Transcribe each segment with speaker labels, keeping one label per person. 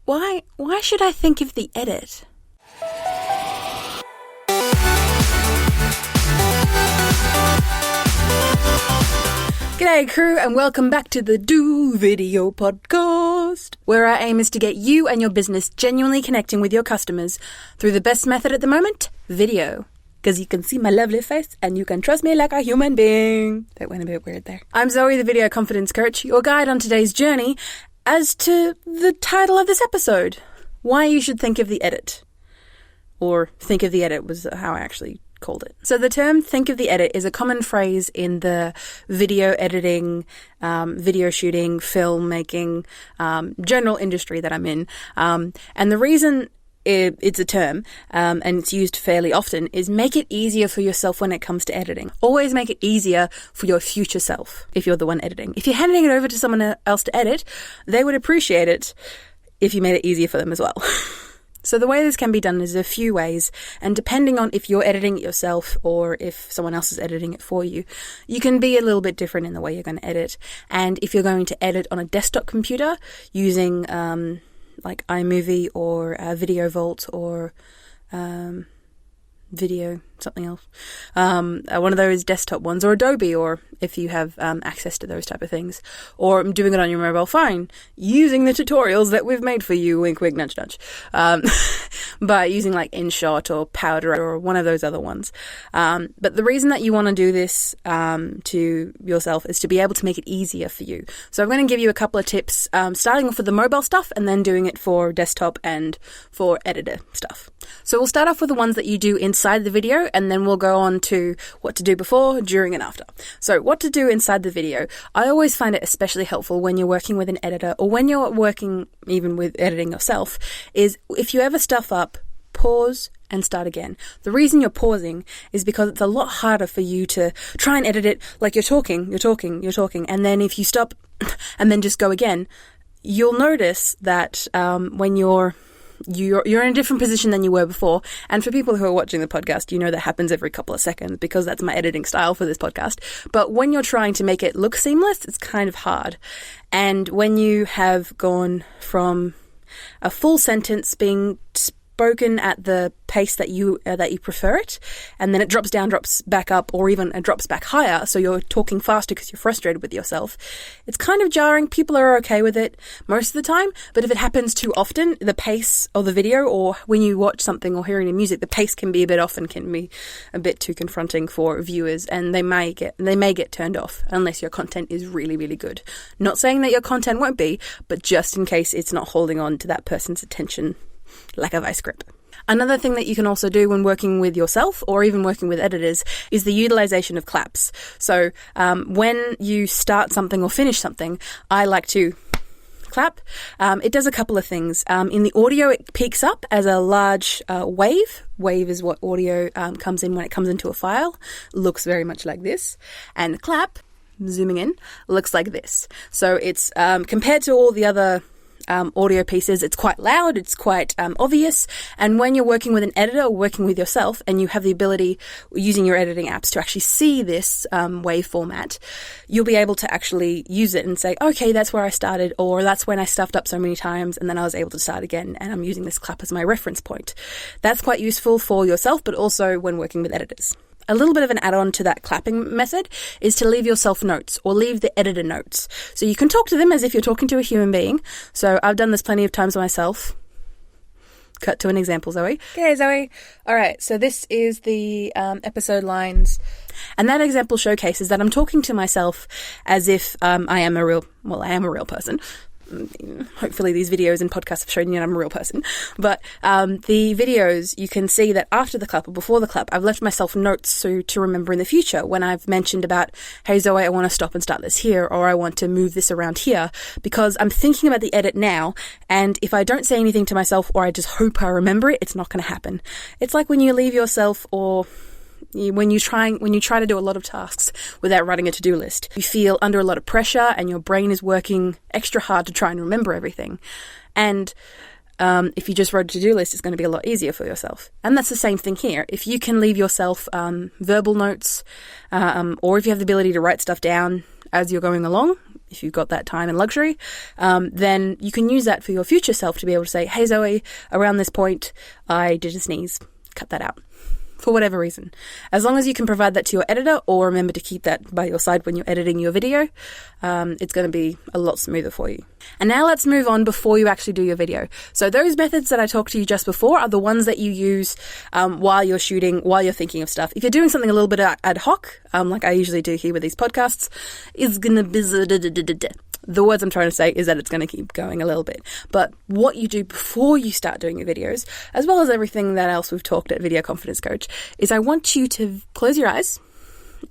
Speaker 1: Why should I think of the edit? G'day crew, and welcome back to the Do Video Podcast, where our aim is to get you and your business genuinely connecting with your customers through the best method at the moment, video. Because you can see my lovely face and you can trust me like a human being. That went a bit weird there. I'm Zoe, the Video Confidence Coach, your guide on today's journey as to the title of this episode, why you should think of the edit. Or think of the edit was how I actually called it. So the term think of the edit is a common phrase in the video editing, video shooting, filmmaking, general industry that I'm in. And the reason it's a term, and it's used fairly often, is make it easier for yourself when it comes to editing. Always make it easier for your future self if you're the one editing. If you're handing it over to someone else to edit, they would appreciate it if you made it easier for them as well. So the way this can be done is a few ways, and depending on if you're editing it yourself or if someone else is editing it for you, you can be a little bit different in the way you're going to edit. And if you're going to edit on a desktop computer using like iMovie or Video Vault or Video something else, one of those desktop ones, or Adobe, or if you have access to those type of things, or doing it on your mobile phone using the tutorials that we've made for you, wink wink nudge nudge, by using like InShot or Powder or one of those other ones. But the reason that you want to do this to yourself is to be able to make it easier for you. So I'm going to give you a couple of tips, starting off with the mobile stuff and then doing it for desktop and for editor stuff. So we'll start off with the ones that you do inside the video, and then we'll go on to what to do before, during, and after. So what to do inside the video. I always find it especially helpful when you're working with an editor, or when you're working even with editing yourself, is if you ever stuff up, pause and start again. The reason you're pausing is because it's a lot harder for you to try and edit it like you're talking, and then if you stop and then just go again, you'll notice that when you're in a different position than you were before. And for people who are watching the podcast, you know that happens every couple of seconds because that's my editing style for this podcast. But when you're trying to make it look seamless, it's kind of hard. And when you have gone from a full sentence being spoken at the pace that you prefer it, and then it drops down, drops back up, or even it drops back higher, so you're talking faster because you're frustrated with yourself, it's kind of jarring. People are okay with it most of the time, but if it happens too often, the pace of the video, or when you watch something or hearing the music, the pace can be a bit off and can be a bit too confronting for viewers, and they may get turned off unless your content is really, really good. Not saying that your content won't be, but just in case it's not holding on to that person's attention like a vice grip. Another thing that you can also do when working with yourself or even working with editors is the utilization of claps. So when you start something or finish something, I like to clap. It does a couple of things. In the audio, it peaks up as a large wave. Wave is what audio comes in when it comes into a file. Looks very much like this. And clap, zooming in, looks like this. So it's compared to all the other audio pieces, it's quite loud, it's quite obvious, and when you're working with an editor or working with yourself and you have the ability using your editing apps to actually see this wave format, you'll be able to actually use it and say, okay, that's where I started, or that's when I stuffed up so many times and then I was able to start again, and I'm using this clap as my reference point. That's quite useful for yourself, but also when working with editors. A little bit of an add-on to that clapping method is to leave yourself notes, or leave the editor notes. So you can talk to them as if you're talking to a human being. So I've done this plenty of times myself. Cut to an example, Zoe. Okay, Zoe. All right, so this is the episode lines. And that example showcases that I'm talking to myself as if I am a real person. Hopefully these videos and podcasts have shown you that I'm a real person. But the videos, you can see that after the clap or before the clap, I've left myself notes to remember in the future when I've mentioned about, hey Zoe, I want to stop and start this here, or I want to move this around here, because I'm thinking about the edit now, and if I don't say anything to myself or I just hope I remember it, it's not going to happen. It's like when you leave yourself, or when you try to do a lot of tasks without writing a to-do list. You feel under a lot of pressure and your brain is working extra hard to try and remember everything. And if you just wrote a to-do list, it's going to be a lot easier for yourself. And that's the same thing here. If you can leave yourself verbal notes, or if you have the ability to write stuff down as you're going along, if you've got that time and luxury, then you can use that for your future self to be able to say, hey Zoe, around this point, I did a sneeze. Cut that out. For whatever reason. As long as you can provide that to your editor, or remember to keep that by your side when you're editing your video, it's going to be a lot smoother for you. And now let's move on before you actually do your video. So those methods that I talked to you just before are the ones that you use while you're shooting, while you're thinking of stuff. If you're doing something a little bit ad hoc, like I usually do here with these podcasts, is going to be... The words I'm trying to say is that it's going to keep going a little bit. But what you do before you start doing your videos, as well as everything that else we've talked at Video Confidence Coach, is I want you to close your eyes.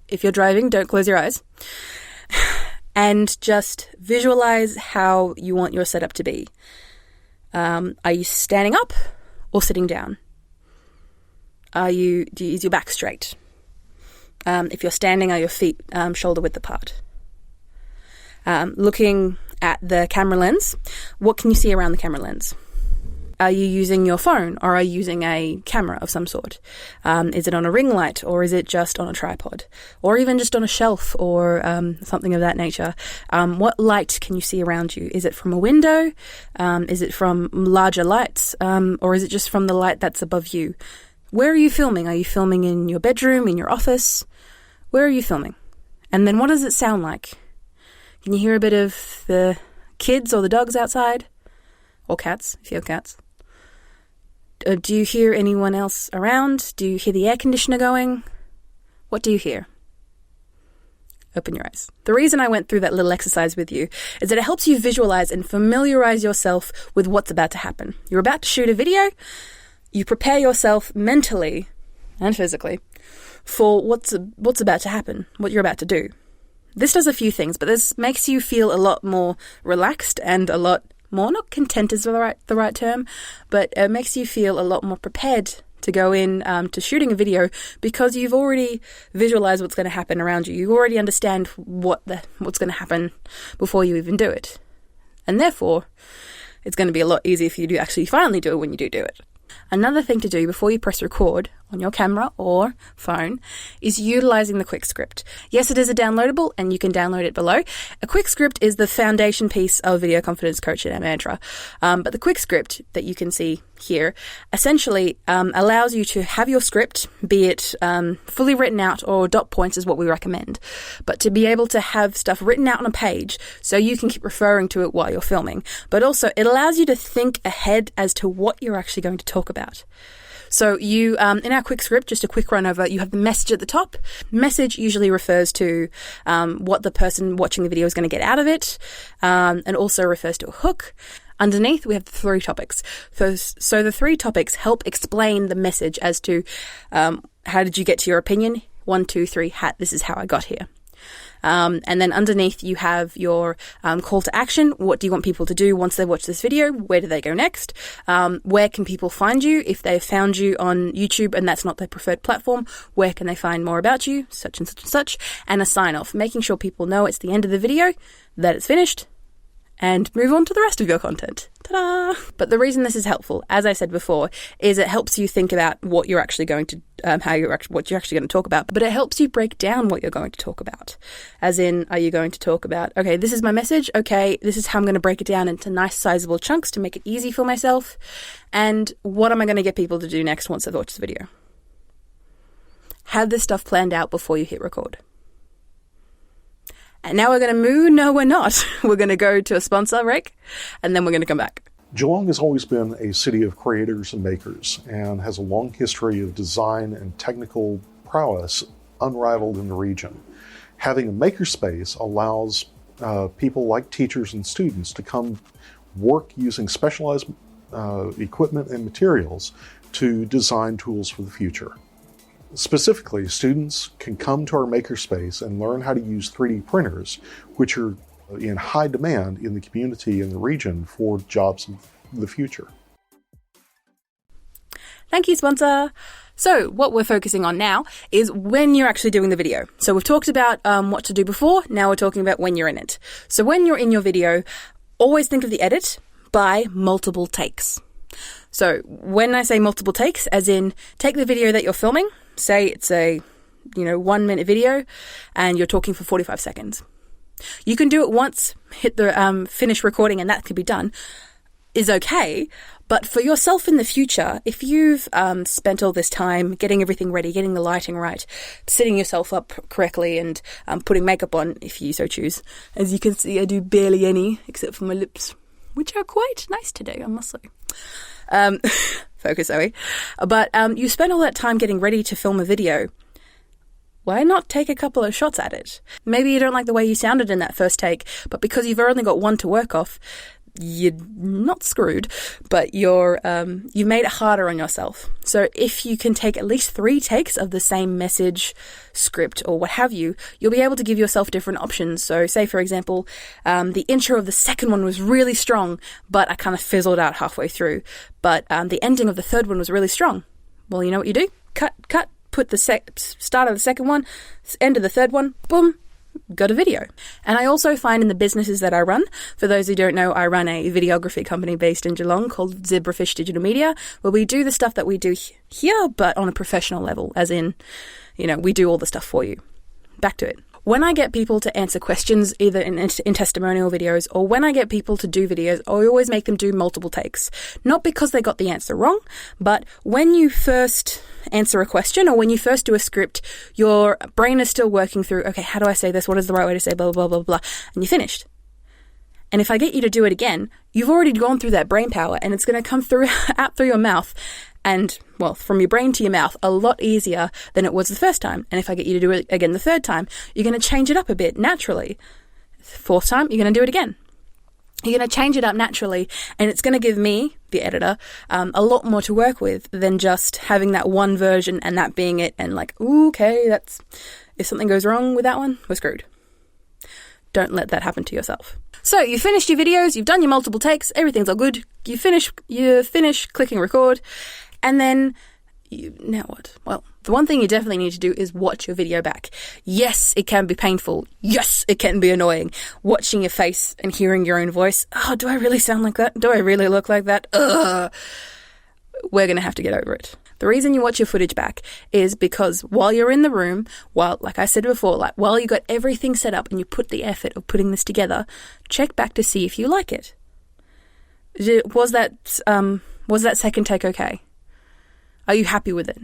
Speaker 1: If you're driving, don't close your eyes. And just visualize how you want your setup to be. Are you standing up or sitting down? Do you use your back straight? If you're standing, are your feet shoulder width apart? Looking at the camera lens, what can you see around the camera lens? Are you using your phone, or are you using a camera of some sort? Is it on a ring light, or is it just on a tripod? Or even just on a shelf, or something of that nature? What light can you see around you? Is it from a window? Is it from larger lights? Or is it just from the light that's above you? Where are you filming? Are you filming in your bedroom, in your office? Where are you filming? And then what does it sound like? Can you hear a bit of the kids or the dogs outside? Or cats, if you have cats. Do you hear anyone else around? Do you hear the air conditioner going? What do you hear? Open your eyes. The reason I went through that little exercise with you is that it helps you visualize and familiarize yourself with what's about to happen. You're about to shoot a video. You prepare yourself mentally and physically for what's about to happen, what you're about to do. This does a few things, but this makes you feel a lot more relaxed and a lot more, not content is the right term, but it makes you feel a lot more prepared to go in to shooting a video, because you've already visualized what's going to happen around you. You already understand what's going to happen before you even do it. And therefore, it's going to be a lot easier for you to actually finally do it when you do it. Another thing to do before you press record on your camera or phone is utilizing the quick script. Yes, it is a downloadable, and you can download it below. A quick script is the foundation piece of Video Confidence Coach and our mantra. But the quick script that you can see here essentially allows you to have your script, be it fully written out or dot points is what we recommend, but to be able to have stuff written out on a page so you can keep referring to it while you're filming. But also it allows you to think ahead as to what you're actually going to talk about. So you, in our quick script, just a quick run over, you have the message at the top. Message usually refers to what the person watching the video is going to get out of it, and also refers to a hook. Underneath, we have the 3 topics. So the 3 topics help explain the message as to how did you get to your opinion? 1, 2, 3, this is how I got here. And then underneath you have your call to action. What do you want people to do once they watch this video? Where do they go next? Where can people find you? If they've found you on YouTube and that's not their preferred platform, where can they find more about you? Such and such and such. And a sign off, making sure people know it's the end of the video, that it's finished, and move on to the rest of your content. Ta-da! But the reason this is helpful, as I said before, is it helps you think about what you're actually going to, what you're actually going to talk about. But it helps you break down what you're going to talk about. As in, are you going to talk about, okay, this is my message. Okay, this is how I'm going to break it down into nice sizable chunks to make it easy for myself. And what am I going to get people to do next once they've watched the video? Have this stuff planned out before you hit record. And now we're going to move. No, we're not. We're going to go to a sponsor break, and then we're going to come back.
Speaker 2: Geelong has always been a city of creators and makers, and has a long history of design and technical prowess unrivaled in the region. Having a makerspace allows people like teachers and students to come work using specialized equipment and materials to design tools for the future. Specifically, students can come to our makerspace and learn how to use 3D printers, which are in high demand in the community and the region for jobs of the future.
Speaker 1: Thank you, sponsor. So what we're focusing on now is when you're actually doing the video. So we've talked about what to do before. Now we're talking about when you're in it. So when you're in your video, always think of the edit by multiple takes. So when I say multiple takes, as in take the video that you're filming, say it's a 1 minute video and you're talking for 45 seconds. You can do it once, hit the finish recording, and that can be done, is okay. But for yourself in the future, if you've spent all this time getting everything ready, getting the lighting right, setting yourself up correctly, and putting makeup on, if you so choose. As you can see, I do barely any, except for my lips, which are quite nice today, I must say. Focus, Zoe. But you spend all that time getting ready to film a video. Why not take a couple of shots at it? Maybe you don't like the way you sounded in that first take, but because you've only got one to work off, you're not screwed, but you've made it harder on yourself. So if you can take at least 3 takes of the same message, script, or what have you, you'll be able to give yourself different options. So say, for example, the intro of the second one was really strong, but I kind of fizzled out halfway through. But the ending of the third one was really strong. Well, you know what you do? Cut. Put the start of the second one, end of the third one, boom, got a video. And I also find in the businesses that I run, for those who don't know, I run a videography company based in Geelong called Zebrafish Digital Media, where we do the stuff that we do here, but on a professional level, as in, we do all the stuff for you. Back to it. When I get people to answer questions, either in testimonial videos or when I get people to do videos, I always make them do multiple takes. Not because they got the answer wrong, but when you first answer a question or when you first do a script, your brain is still working through, okay, how do I say this? What is the right way to say blah, blah, blah, blah, and you're finished. And if I get you to do it again, you've already gone through that brain power and it's going to come out through your mouth and, well, from your brain to your mouth a lot easier than it was the first time. And if I get you to do it again the third time, you're going to change it up a bit naturally. Fourth time, you're going to do it again. You're going to change it up naturally, and it's going to give me, the editor, a lot more to work with than just having that one version and that being it and like, ooh, okay, if something goes wrong with that one, we're screwed. Don't let that happen to yourself. So you finished your videos, you've done your multiple takes, everything's all good. You finish clicking record, and then now what? Well, the one thing you definitely need to do is watch your video back. Yes, it can be painful. Yes, it can be annoying. Watching your face and hearing your own voice. Oh, do I really sound like that? Do I really look like that? Ugh. We're going to have to get over it. The reason you watch your footage back is because while you're in the room, like I said before, while you got everything set up and you put the effort of putting this together, check back to see if you like it. Was that second take okay? Are you happy with it?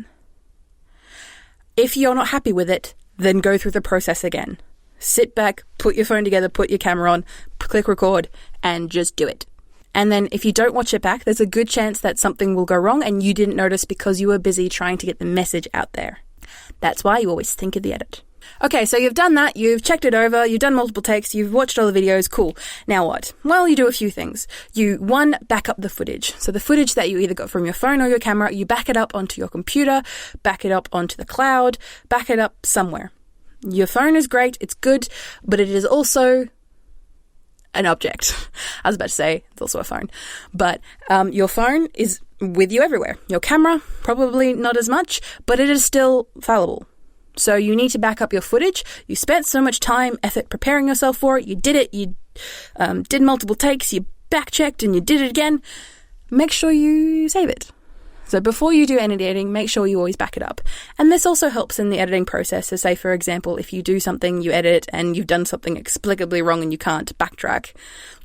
Speaker 1: If you're not happy with it, then go through the process again. Sit back, put your phone together, put your camera on, click record, and just do it. And then if you don't watch it back, there's a good chance that something will go wrong and you didn't notice because you were busy trying to get the message out there. That's why you always think of the edit. Okay, so you've done that, you've checked it over, you've done multiple takes, you've watched all the videos, cool. Now what? Well, you do a few things. You, back up the footage. So the footage that you either got from your phone or your camera, you back it up onto your computer, back it up onto the cloud, back it up somewhere. Your phone is great, it's good, but it is also an object. I was about to say, it's also a phone. But your phone is with you everywhere. Your camera, probably not as much, but it is still fallible. So you need to back up your footage. You spent so much time, effort preparing yourself for it. You did it. You did multiple takes. You back-checked and you did it again. Make sure you save it. So before you do any editing, make sure you always back it up. And this also helps in the editing process. So say, for example, if you do something, you edit, and you've done something explicably wrong and you can't backtrack,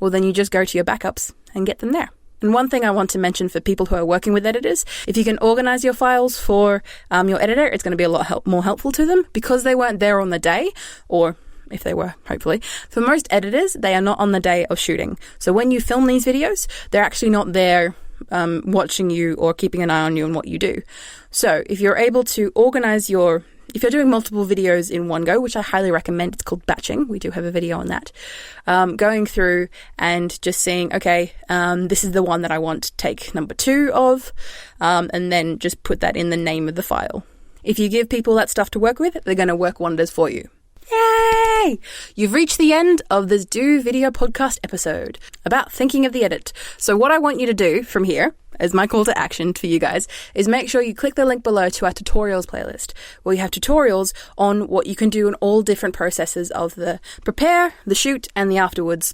Speaker 1: well, then you just go to your backups and get them there. And one thing I want to mention for people who are working with editors, if you can organize your files for your editor, it's going to be a lot more helpful to them because they weren't there on the day, or if they were, hopefully. For most editors, they are not on the day of shooting. So when you film these videos, they're actually not there watching you or keeping an eye on you and what you do. So if you're able to organize if you're doing multiple videos in one go, which I highly recommend, it's called batching. We do have a video on that. Going through and just seeing, okay, this is the one that I want to take number 2 of, and then just put that in the name of the file. If you give people that stuff to work with, they're going to work wonders for you. Yay! You've reached the end of this Do Video podcast episode about thinking of the edit. So what I want you to do from here, as my call to action for you guys, is make sure you click the link below to our tutorials playlist, where you have tutorials on what you can do in all different processes of the prepare, the shoot, and the afterwards.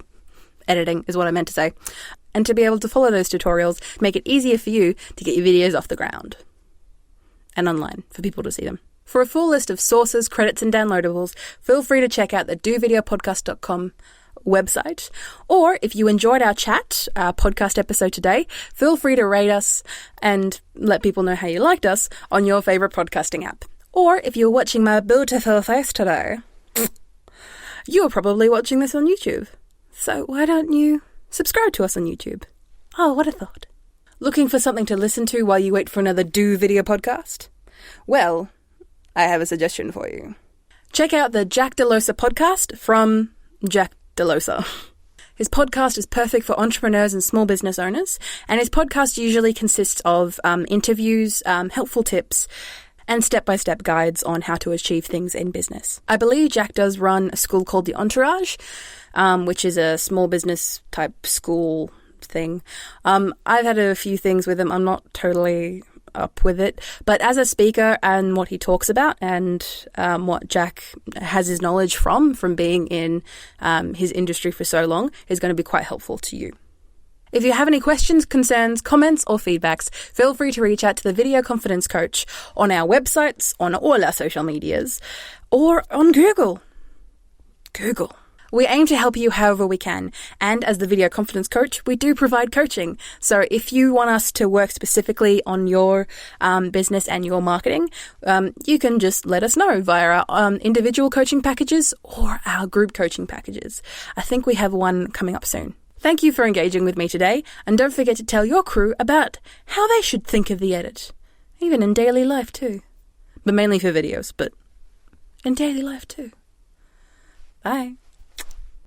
Speaker 1: Editing is what I meant to say. And to be able to follow those tutorials, make it easier for you to get your videos off the ground and online for people to see them. For a full list of sources, credits, and downloadables, feel free to check out the dovideopodcast.com website. Or if you enjoyed our chat, our podcast episode today, feel free to rate us and let people know how you liked us on your favourite podcasting app. Or if you're watching my beautiful face today, you're probably watching this on YouTube. So why don't you subscribe to us on YouTube? Oh, what a thought. Looking for something to listen to while you wait for another Do Video podcast? Well, I have a suggestion for you. Check out the Jack Delosa podcast from Jack Delosa. His podcast is perfect for entrepreneurs and small business owners, and his podcast usually consists of interviews, helpful tips, and step-by-step guides on how to achieve things in business. I believe Jack does run a school called The Entourage, which is a small business type school thing. I've had a few things with him. I'm not totally up with it, but as a speaker and what he talks about and what Jack has his knowledge from being in his industry for so long is going to be quite helpful to you. If you have any questions, concerns, comments, or feedbacks, feel free to reach out to the Video Confidence Coach on our websites, on all our social medias, or on Google. We aim to help you however we can, and as the Video Confidence Coach, we do provide coaching. So if you want us to work specifically on your business and your marketing, you can just let us know via our individual coaching packages or our group coaching packages. I think we have one coming up soon. Thank you for engaging with me today, and don't forget to tell your crew about how they should think of the edit, even in daily life too. But mainly for videos, but in daily life too. Bye.